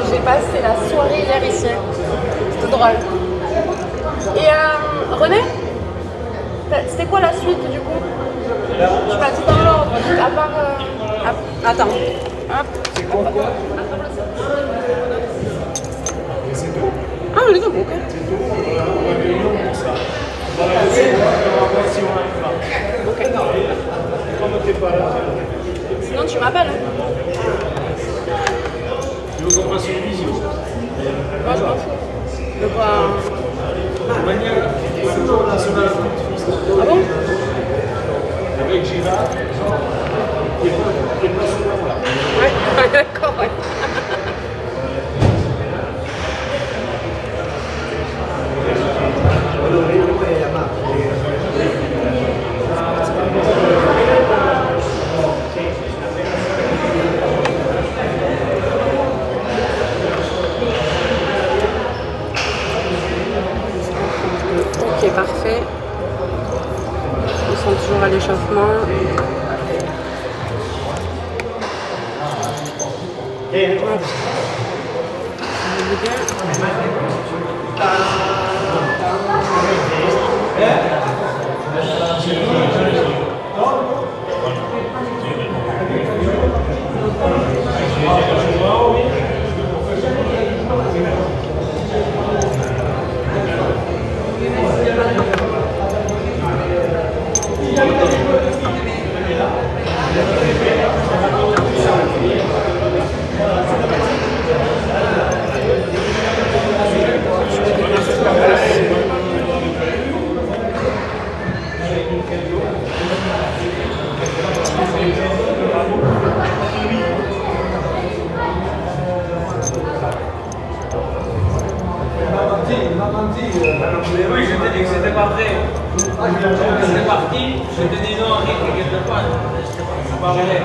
J'ai passé la soirée hier ici. C'était drôle. Et René, c'était quoi la suite du coup? Je suis pas tout dans l'ordre, à part... Attends. Hop. C'est quoi? C'est tout. Ah, mais les deux, ok. C'est tout. On va réunion pour ça. On va voir si on arrive là. Ok. Comme t'es pas là. Sinon tu m'appelles. Tu veux qu'on fasse une visio? Moi je m'en fous. De quoi? Manière nationale. Ah bon? Avec Gérard, qui est pas souvent là. Ouais, d'accord, ouais. Ok, parfait. Ils sont toujours à l'échauffement. Oui, je t'ai dit que c'était pas vrai. C'était parti, je t'ai dit non, Henri, t'inquiète pas. C'est pas vrai.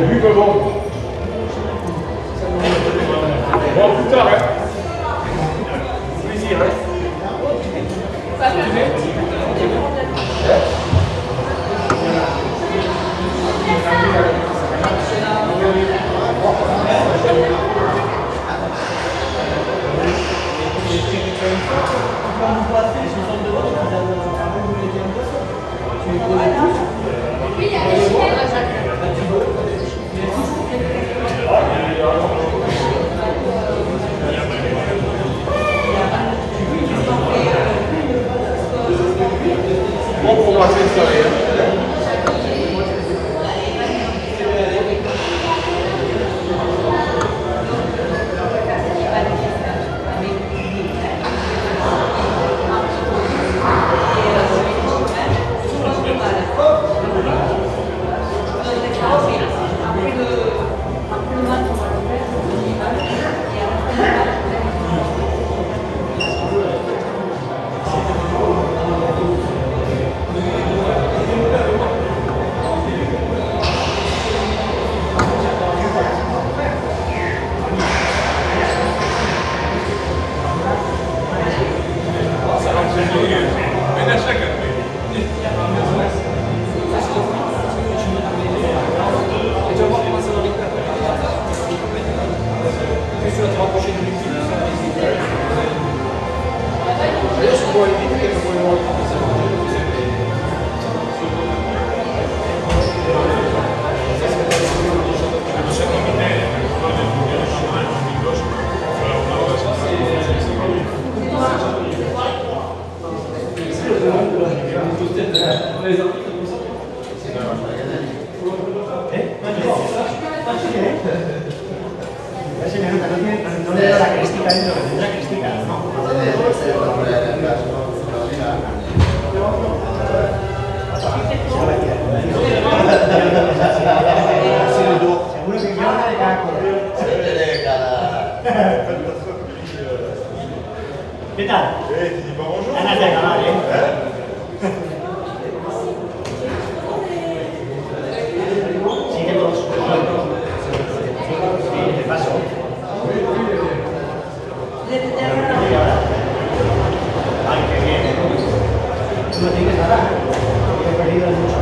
Lui, mais bon. Bon, plus tard, hein. Plaisir, hein. no le da la crística dentro, que tendrá crística, ¿no? Seguro que yo una de cada color. ¿Qué tal? Ganas de acabar, ¿eh? Sigue todos. Sí, te paso. Ay, qué bien. ¿No tienes nada? He perdido mucho.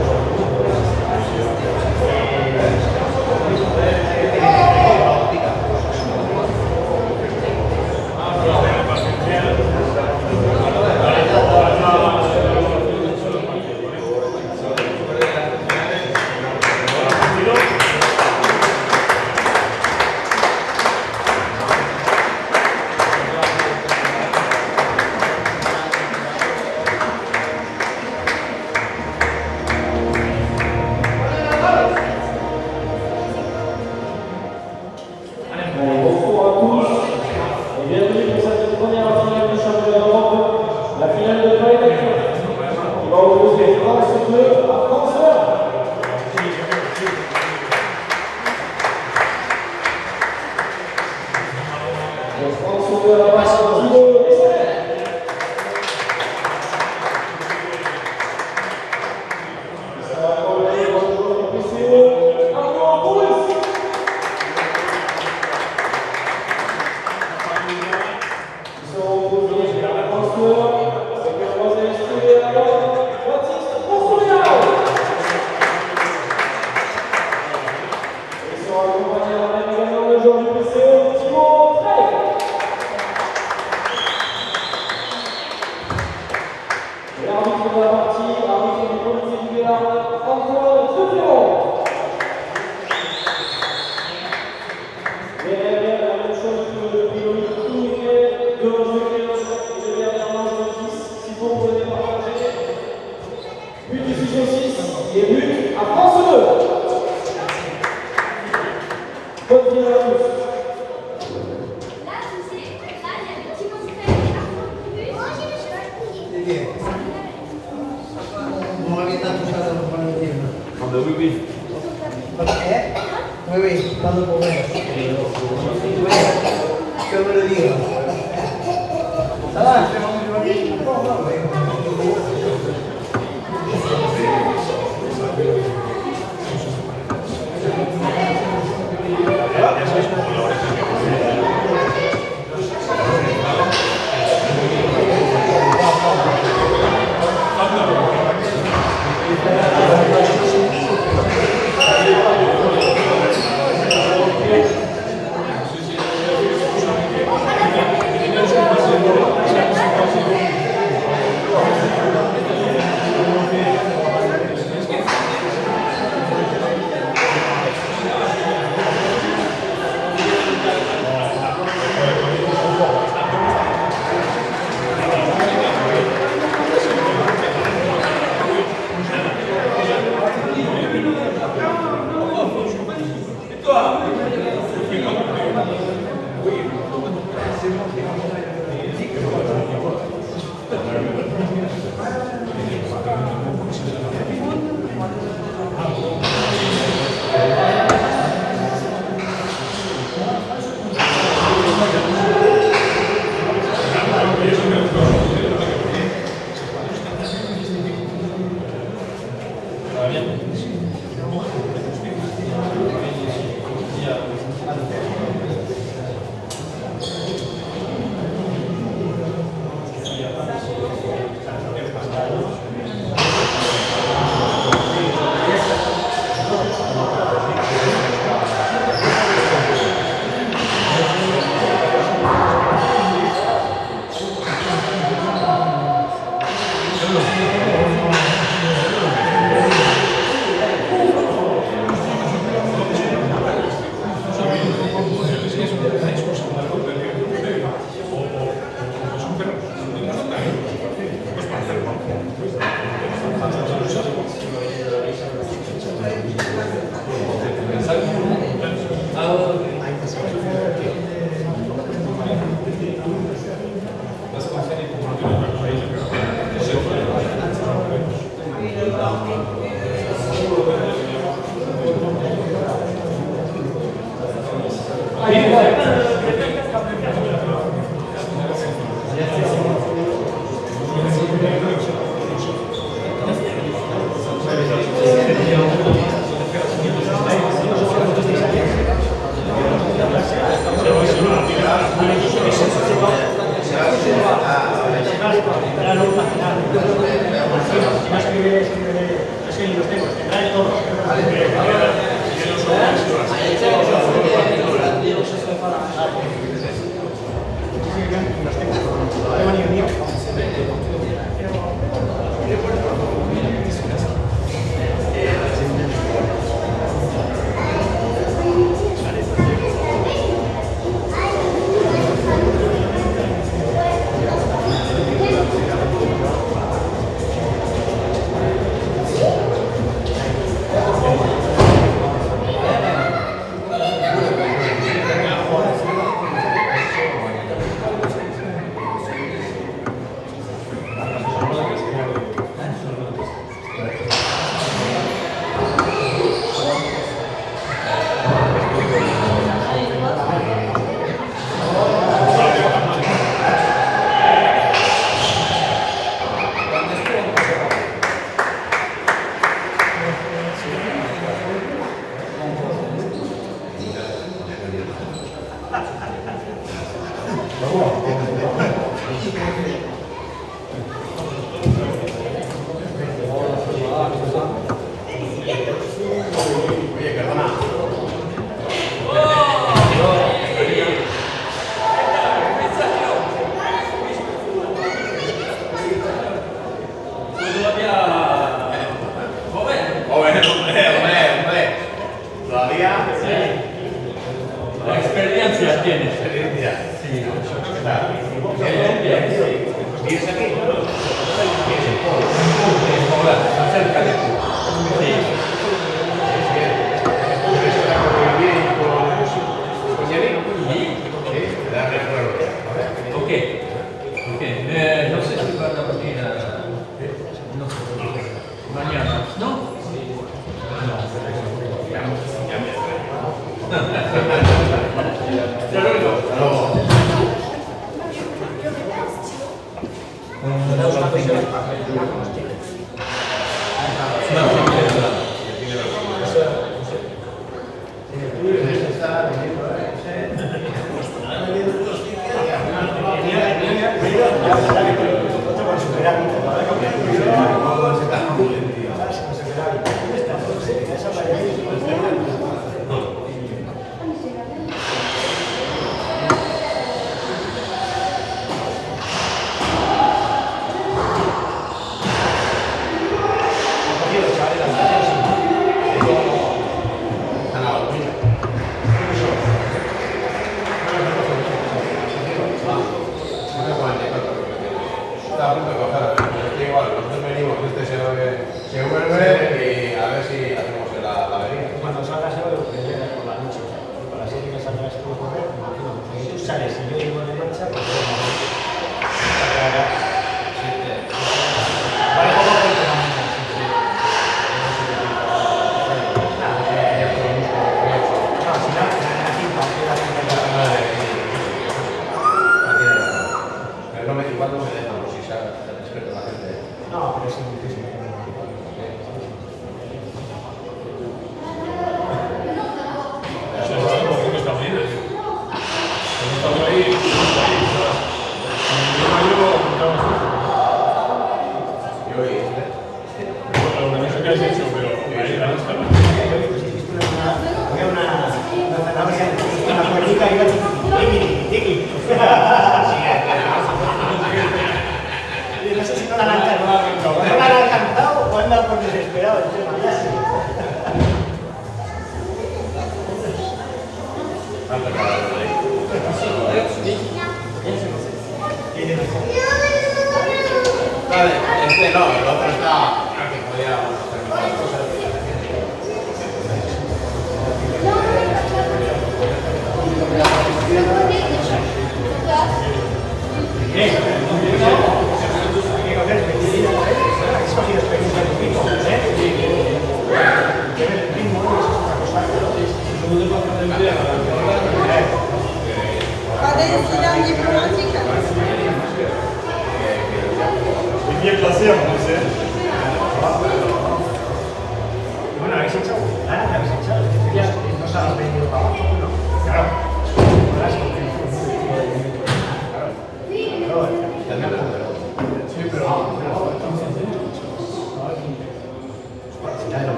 Segundo para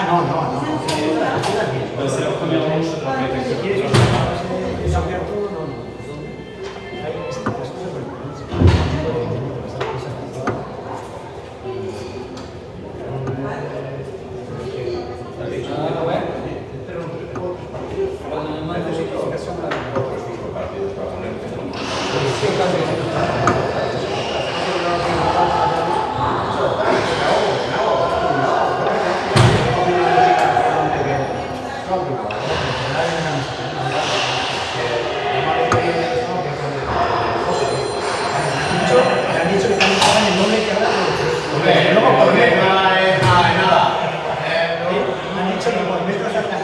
Ah, no, no, no. Entonces la première manche de la Si quieres que se abierto, no, no. Hay estas cosas, han dicho que también pagan el doble que ahora. Luego por metro. Han dicho que por metro sacan.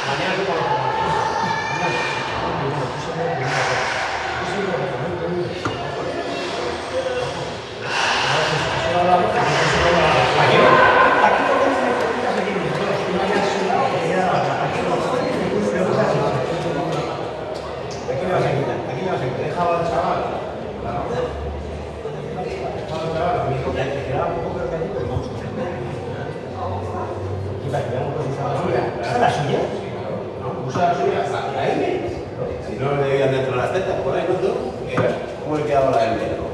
Mañana que por Si no le llegan dentro de las tetas, por ahí, ¿no? ¿Cómo le quedaba la del dedo?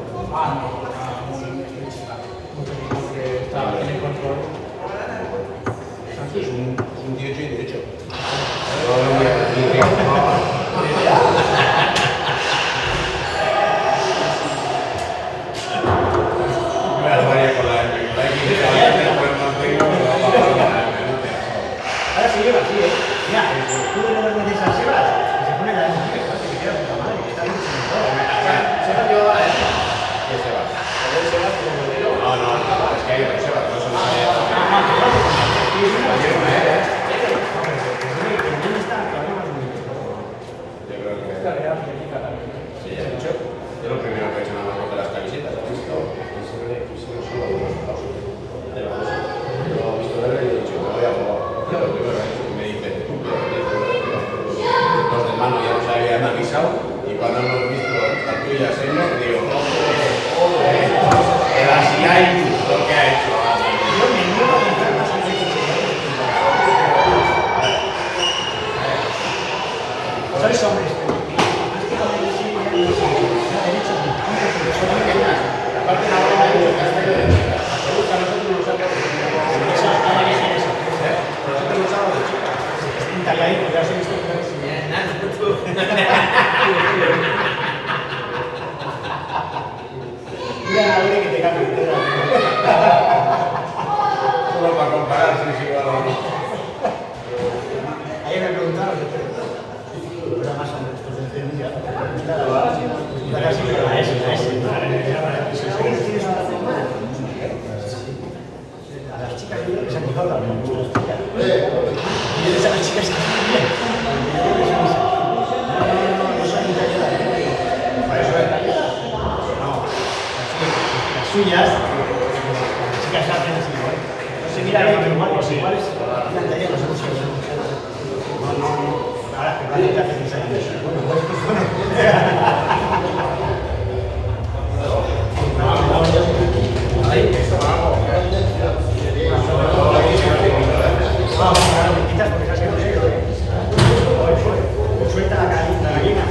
Es un 18 y derecho. Ahora se lleva así, ¿eh? Mira, tú de las veces a Sebas, que se pone la de mujer, que se queda puta madre, que está bien sin todo. Sebas llevaba la de ¿qué Sebas? No, no, es que hay otro Sebas, no son los Yo lo primero que he hecho nada más de las camisetas, ¿has visto? Lo he visto verlo y he dicho, me voy a jugar. Yo lo primero que he hecho, me dice, los de mano ya nos habían avisado y cuando hemos visto las tuyas en los, digo, el así hay lo que ha hecho. Yo me niego a comprar más camisetas. Sois hombres, pero Aparte de la broma, he dicho que hasta que nosotros nos ha nosotros nos ha de chicas. italianito, ya os he visto que no es mira la hora que te cambia entera. Solo para comparar si es igual o no. Ayer me preguntaron, pero era más o menos estos de Sevilla. Casi, pero a ese. A las chicas yo creo que se han quejado también mucho las chicas. Y a las chicas que están bien. No son italianas. Para eso es. No, las suyas, las chicas hacen así, igual. No sé, mira, pero igual, pues igual es italiano, no sé mucho. No. Ahora que vale, te hacen esa idea. Suelta la gallina.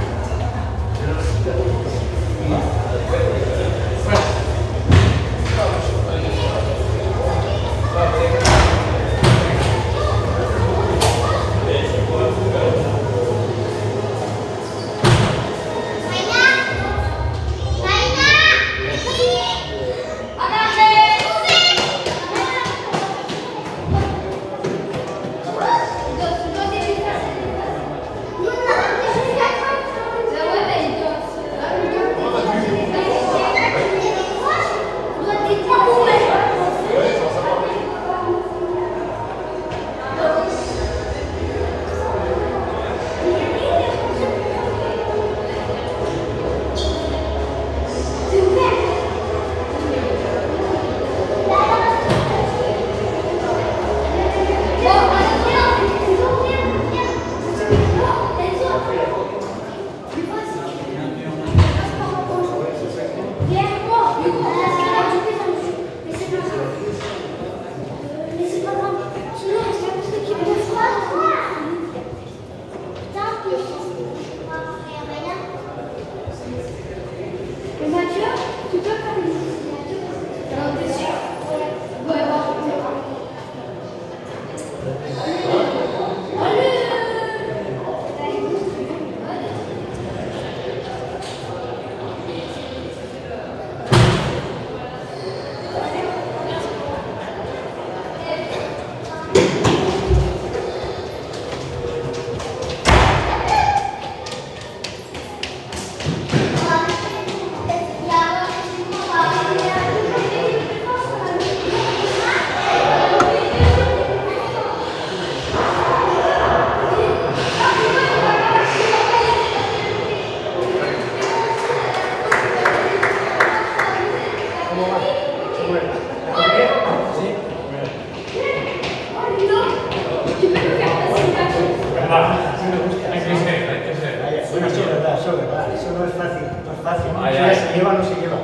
no es fácil, no es fácil. Ay, Si ay. se lleva o no se lleva.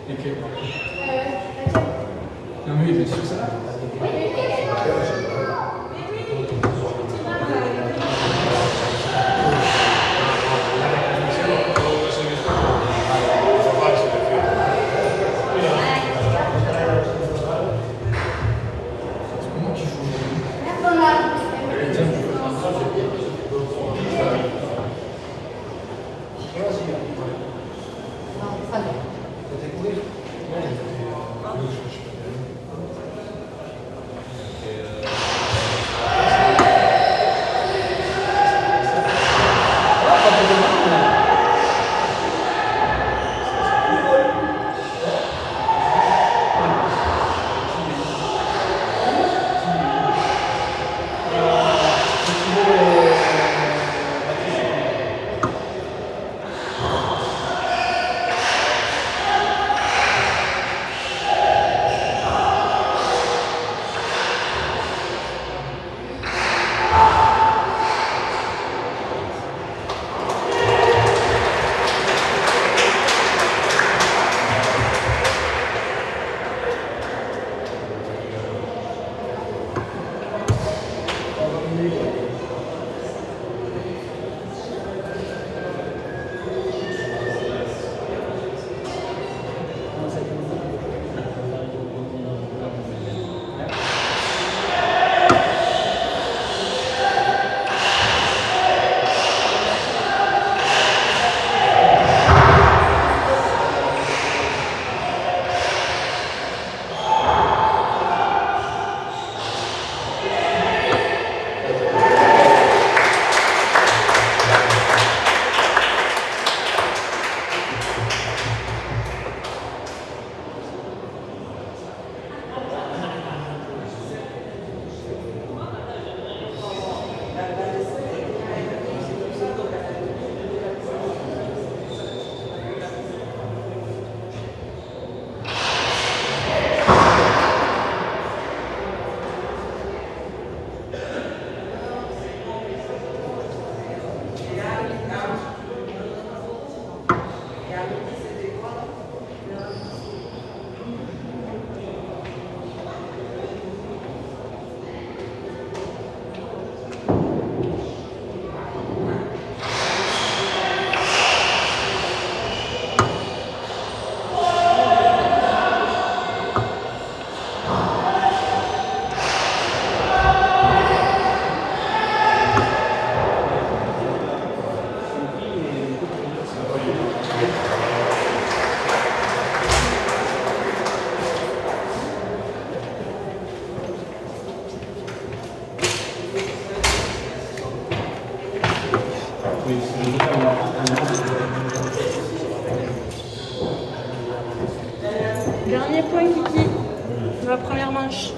¿Y qué? Non, mais bien sûr, ça. Dernier point, Kiki, de la première manche.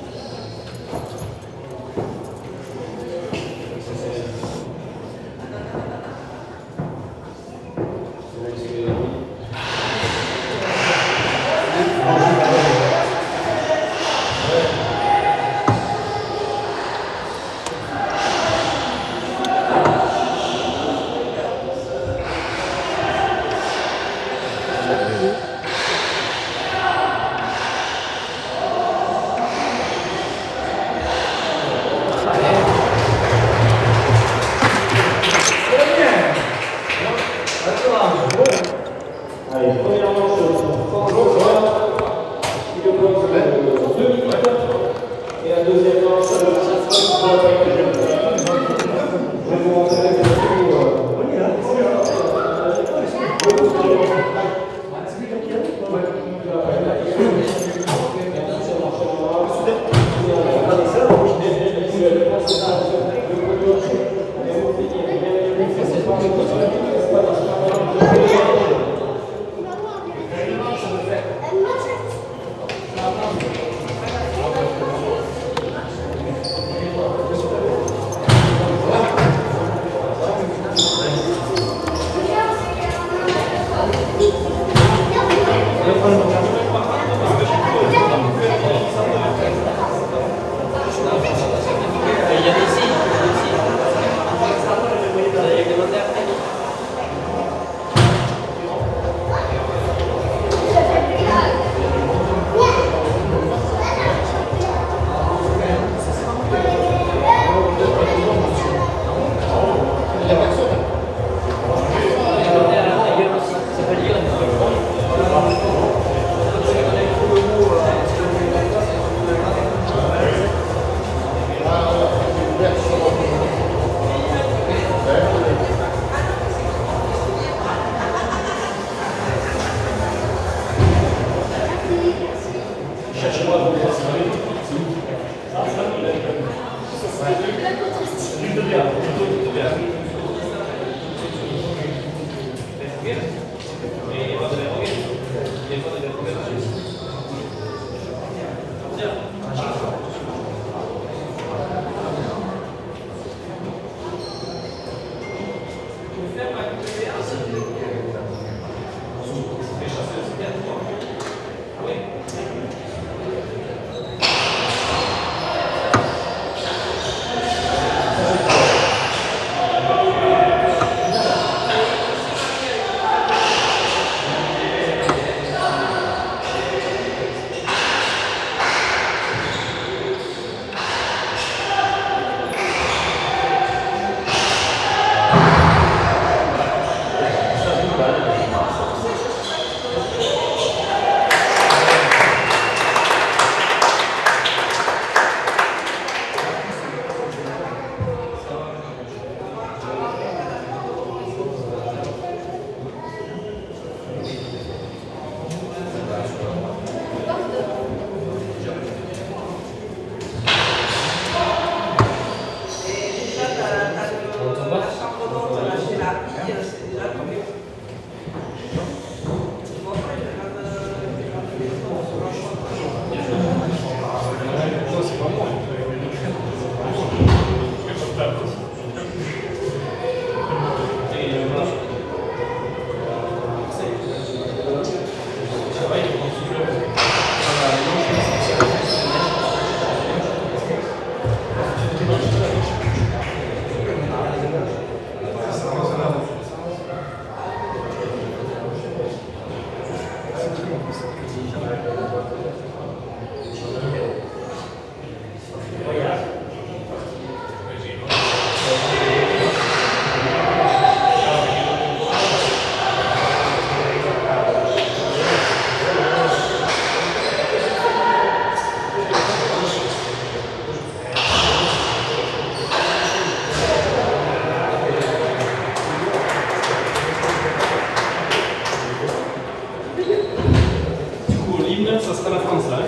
Ça sera la France là.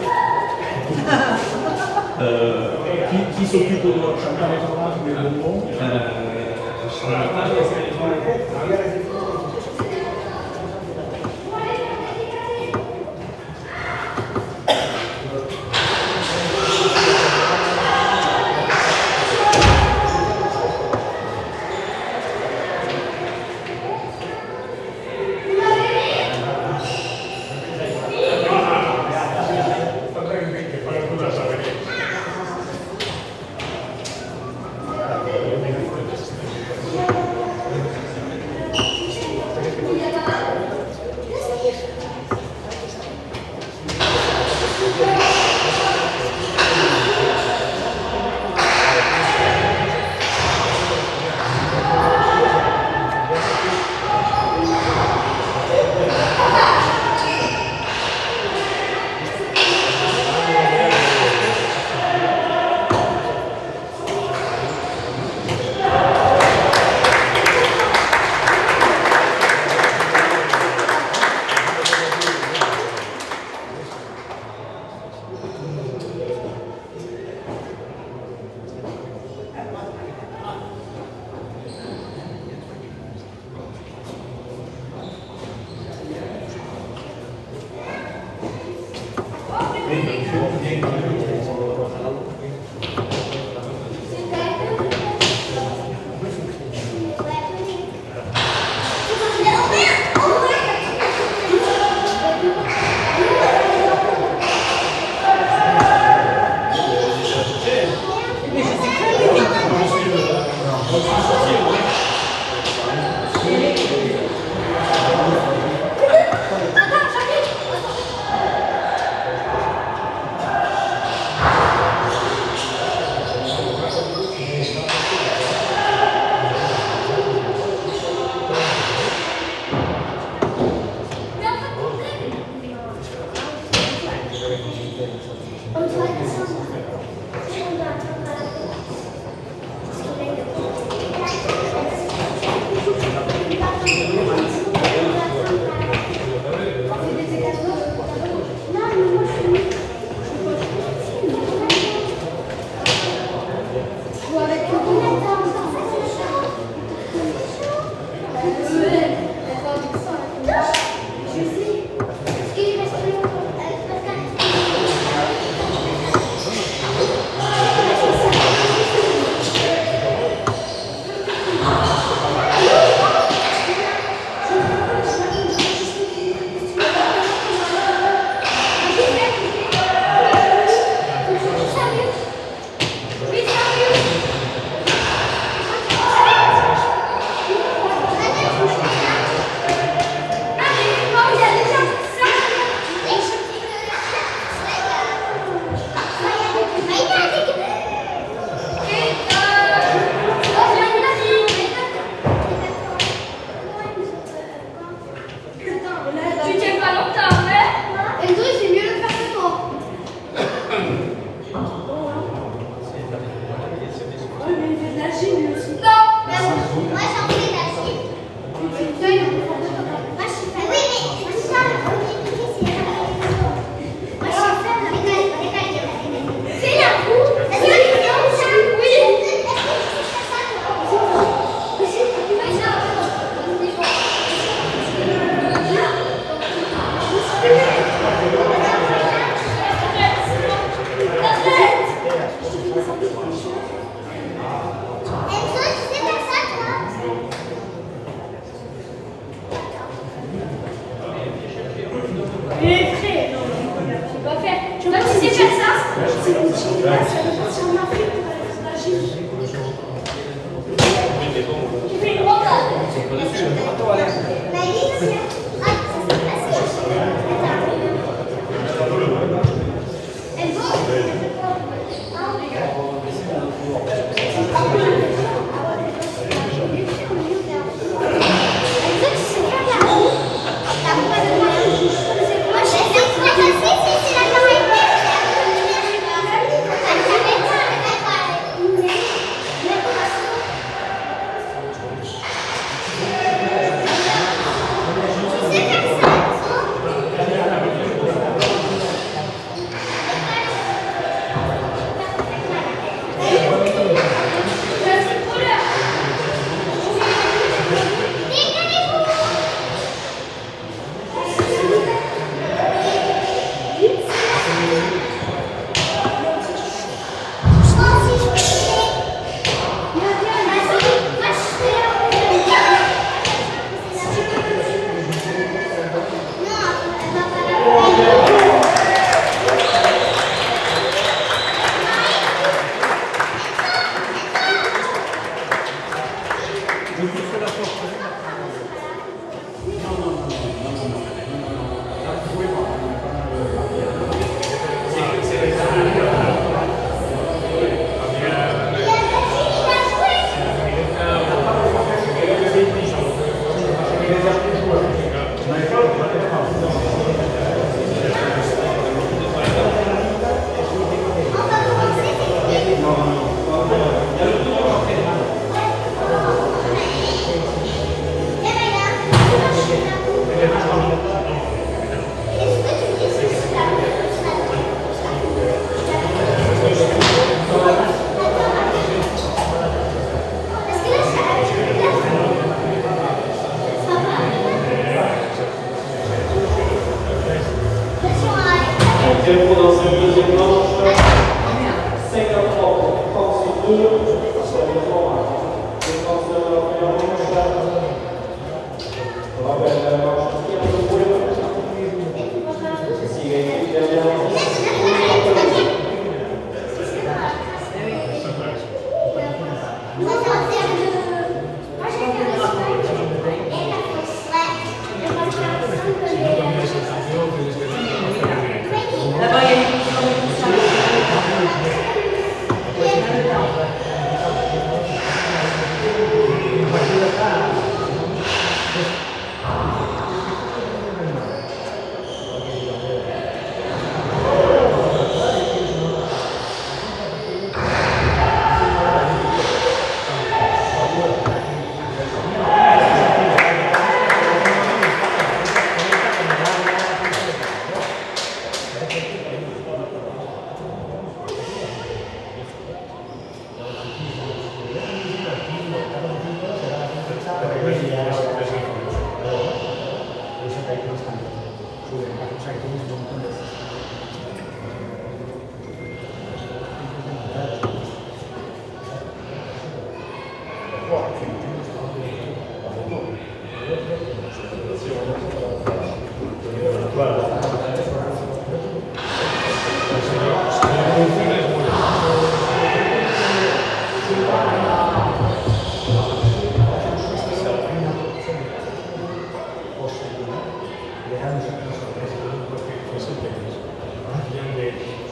Qui s'occupe de chanter les orages ou les bonbons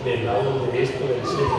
Del lado de esto del centro,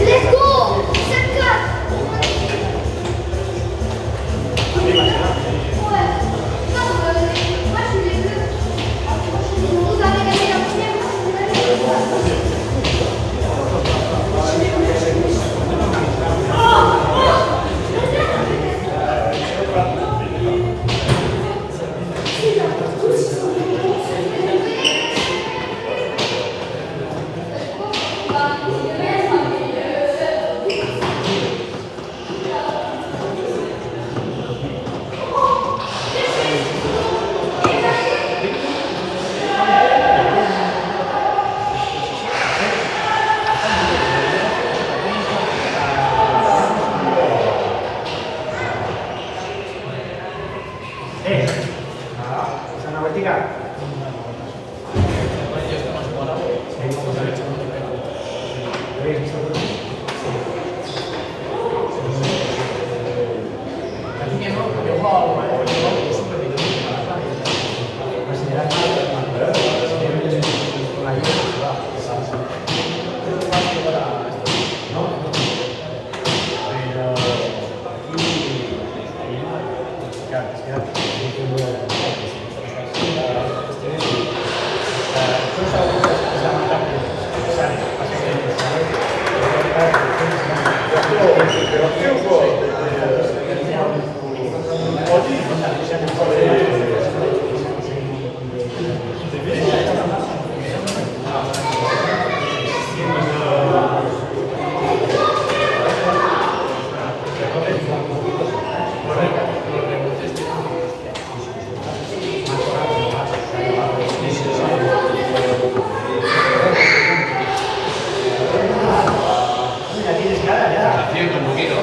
Let's go! 5-4. Ouais. Non, moi je suis les deux. Vous avez gagné la première, moi je suis les deux. Sana vueltica. Haciendo un poquito.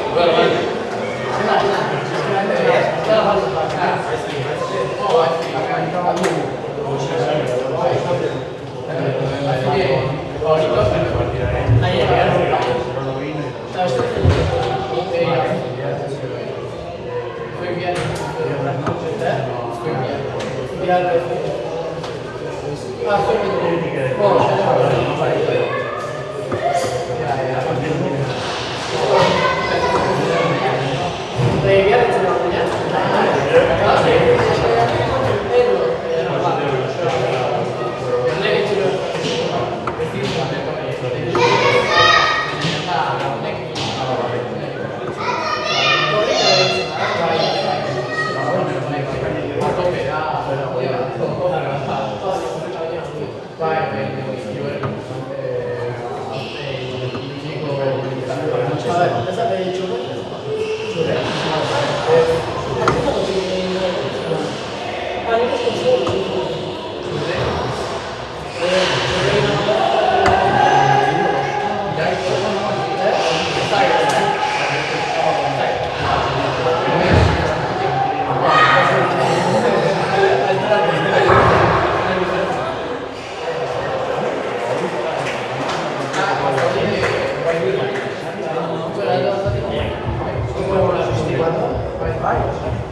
Bye.